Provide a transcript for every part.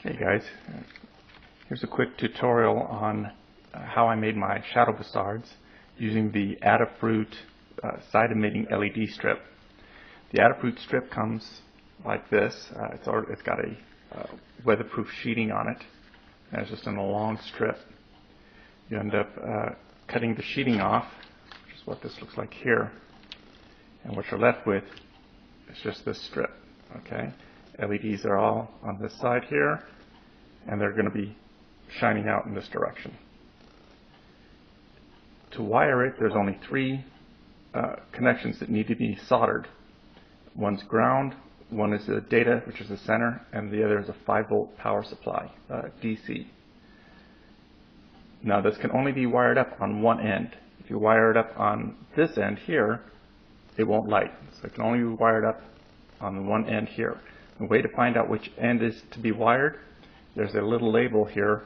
Hey guys, here's a quick tutorial on how I made my shadow Bussards using the Adafruit side emitting LED strip. The Adafruit strip comes like this. It's got a weatherproof sheeting on it, and it's just in a long strip. You end up cutting the sheeting off, which is what this looks like here, and what you're left with is just this strip. Okay, LEDs are all on this side here, and they're going to be shining out in this direction. To wire it, there's only three connections that need to be soldered. One's ground, one is the data, which is the center, and the other is a 5-volt power supply, DC. Now this can only be wired up on one end. If you wire it up on this end here, it won't light. So it can only be wired up on the one end here. The way to find out which end is to be wired, there's a little label here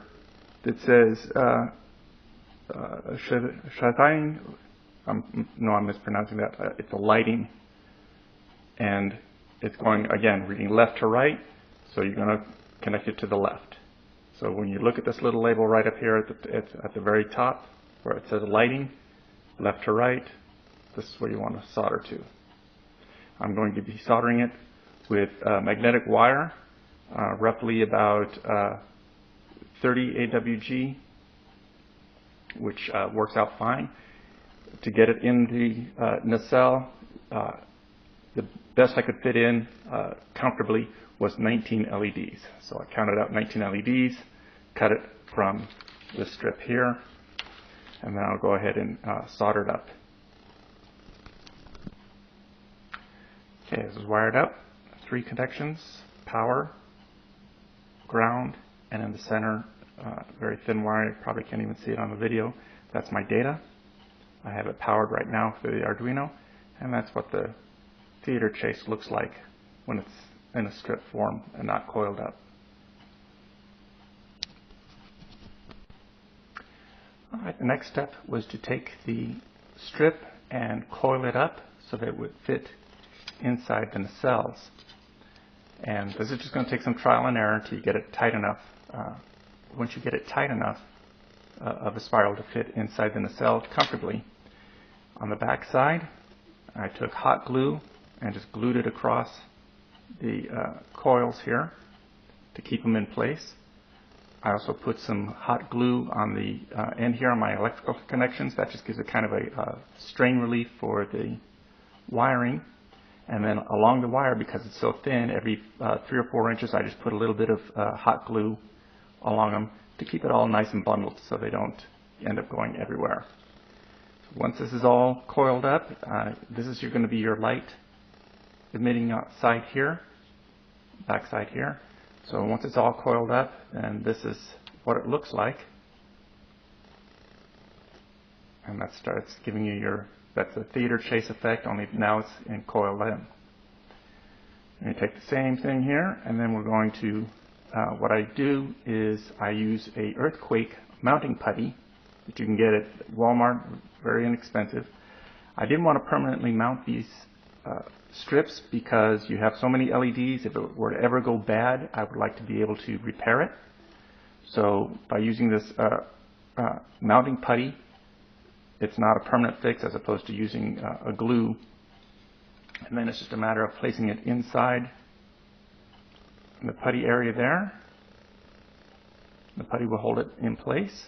that says I'm mispronouncing that. It's a lighting, and it's going, again, reading left to right, so you're going to connect it to the left. So when you look at this little label right up here at the very top where it says lighting, left to right, this is where you want to solder to. I'm going to be soldering it with magnetic wire, roughly about 30 AWG, which works out fine. To get it in the nacelle, the best I could fit in comfortably was 19 LEDs. So I counted out 19 LEDs, cut it from this strip here, and then I'll go ahead and solder it up. Okay, this is wired up. 3 connections: power, ground, and in the center, very thin wire. You probably can't even see it on the video. That's my data. I have it powered right now through the Arduino, and that's what the theater chase looks like when it's in a strip form and not coiled up. Alright, the next step was to take the strip and coil it up so that it would fit inside the nacelles. And this is just going to take some trial and error until you get it tight enough. Once you get it tight enough of a spiral to fit inside the nacelle comfortably, on the back side I took hot glue and just glued it across the coils here to keep them in place. I also put some hot glue on the end here on my electrical connections. That just gives it kind of a strain relief for the wiring. And then along the wire, because it's so thin, every 3 or 4 inches I just put a little bit of hot glue along them to keep it all nice and bundled so they don't end up going everywhere. So once this is all coiled up, this is going to be your light emitting side here, back side here. So once it's all coiled up, and this is what it looks like, and that starts giving you that's a theater chase effect, only now it's in coiled in. And you take the same thing here, and then we're going to, what I do is I use a earthquake mounting putty that you can get at Walmart, very inexpensive. I didn't want to permanently mount these strips because you have so many LEDs. If it were to ever go bad, I would like to be able to repair it. So by using this mounting putty, it's not a permanent fix as opposed to using a glue. And then it's just a matter of placing it inside the putty area there. The putty will hold it in place.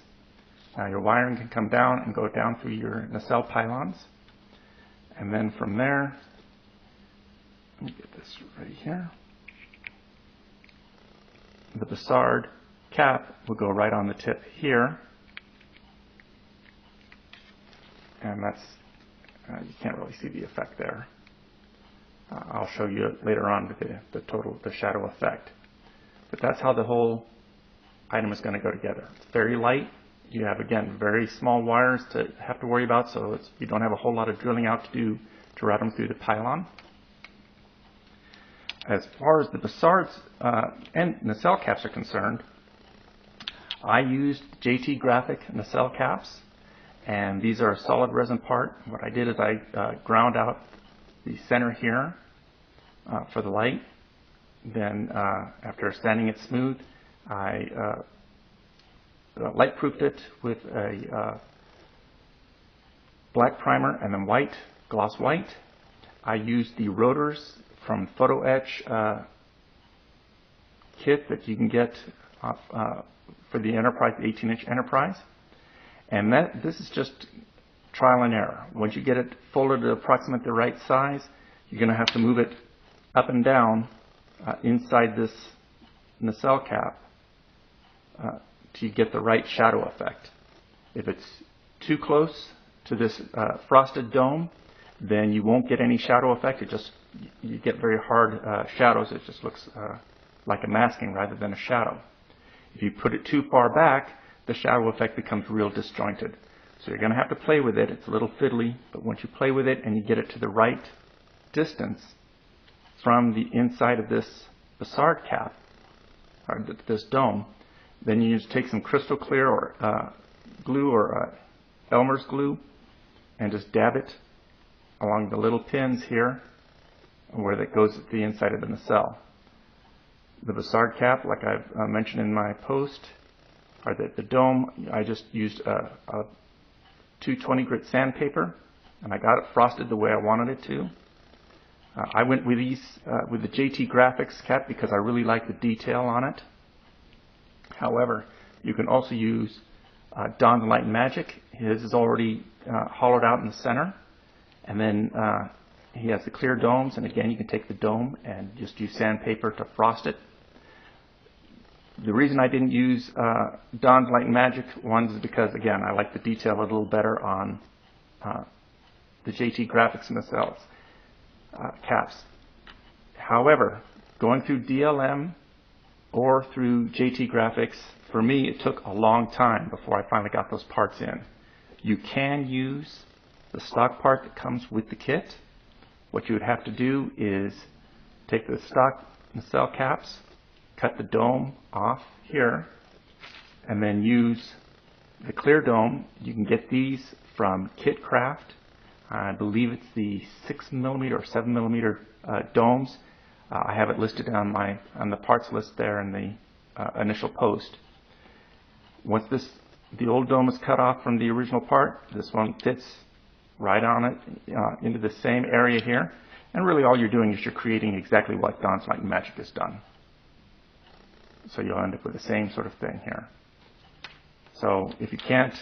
Now your wiring can come down and go down through your nacelle pylons. And then from there, let me get this ready here. The Bussard cap will go right on the tip here. And that's, you can't really see the effect there. I'll show you later on with the shadow effect. But that's how the whole item is going to go together. It's very light. You have, again, very small wires to have to worry about, so you don't have a whole lot of drilling out to do to route them through the pylon. As far as the Bussard's and nacelle caps are concerned, I used JT Graphic nacelle caps. And these are a solid resin part. What I did is I ground out the center here for the light. Then after sanding it smooth, I light proofed it with a black primer and then white, gloss white. I used the rotors from Photo Etch kit that you can get off, for the Enterprise, the 18-inch Enterprise. And this is just trial and error. Once you get it folded to approximate the right size, you're going to have to move it up and down inside this nacelle cap to get the right shadow effect. If it's too close to this frosted dome, then you won't get any shadow effect. You get very hard shadows. It just looks like a masking rather than a shadow. If you put it too far back, the shadow effect becomes real disjointed. So you're going to have to play with it. It's a little fiddly, but once you play with it and you get it to the right distance from the inside of this Bussard cap, or this dome, then you just take some crystal clear or glue or Elmer's glue and just dab it along the little pins here where that goes at the inside of the nacelle. The Bussard cap, like I've mentioned in my post, or the dome, I just used a 220 grit sandpaper, and I got it frosted the way I wanted it to. I went with with the JT Graphics cap because I really like the detail on it. However, you can also use Don's Light Magic. His is already hollowed out in the center, and then he has the clear domes, and again you can take the dome and just use sandpaper to frost it. The reason I didn't use Don's Light Magic ones is because, again, I like the detail a little better on the JT Graphics nacelles caps. However, going through DLM or through JT Graphics, for me it took a long time before I finally got those parts in. You can use the stock part that comes with the kit. What you would have to do is take the stock nacelle caps, cut the dome off here, and then use the clear dome. You can get these from KitCraft. I believe it's the 6mm or 7mm domes. I have it listed on the parts list there in the initial post. Once the old dome is cut off from the original part, this one fits right on it into the same area here. And really all you're doing is you're creating exactly what Don's Light Magic has done. So you'll end up with the same sort of thing here. So if you can't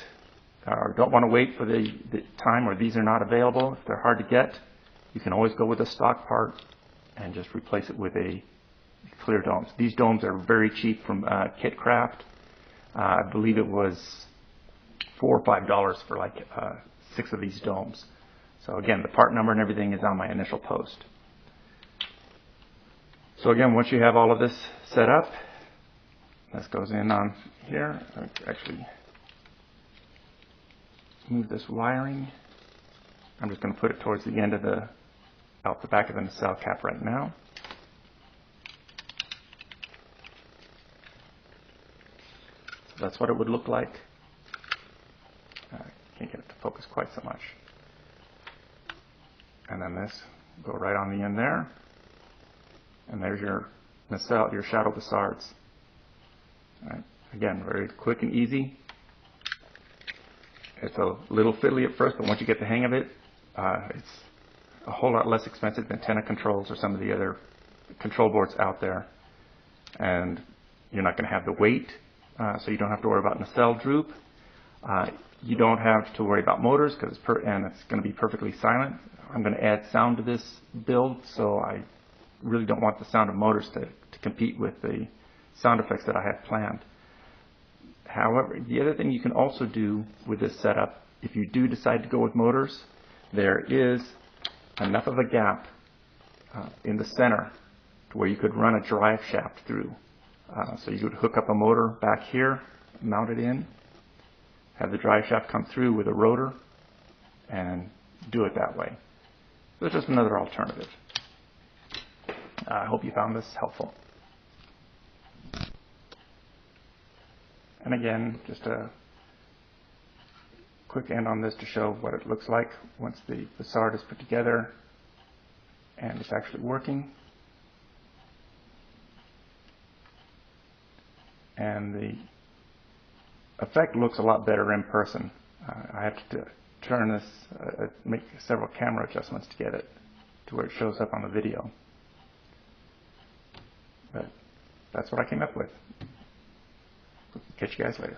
or don't want to wait for the time or these are not available, if they're hard to get, you can always go with a stock part and just replace it with a clear domes. These domes are very cheap from KitCraft. I believe it was $4 or $5 for like 6 of these domes. So again, the part number and everything is on my initial post. So again, once you have all of this set up, this goes in on here. Actually, move this wiring. I'm just going to put it towards the end of out the back of the nacelle cap right now. So that's what it would look like. I can't get it to focus quite so much. And then this go right on the end there. And there's your nacelle, your shadow Bussards. Right. Again, very quick and easy. It's a little fiddly at first, but once you get the hang of it, it's a whole lot less expensive than antenna controls or some of the other control boards out there. And you're not going to have the weight, so you don't have to worry about nacelle droop. You don't have to worry about motors because it's going to be perfectly silent. I'm going to add sound to this build, so I really don't want the sound of motors to compete with the sound effects that I have planned. However, the other thing you can also do with this setup, if you do decide to go with motors, there is enough of a gap in the center to where you could run a drive shaft through. So you could hook up a motor back here, mount it in, have the drive shaft come through with a rotor, and do it that way. So it's just another alternative. I hope you found this helpful. And again, just a quick end on this to show what it looks like once the Bussard is put together and it's actually working. and the effect looks a lot better in person. I have to turn this, make several camera adjustments to get it to where it shows up on the video. But that's what I came up with. Catch you guys later.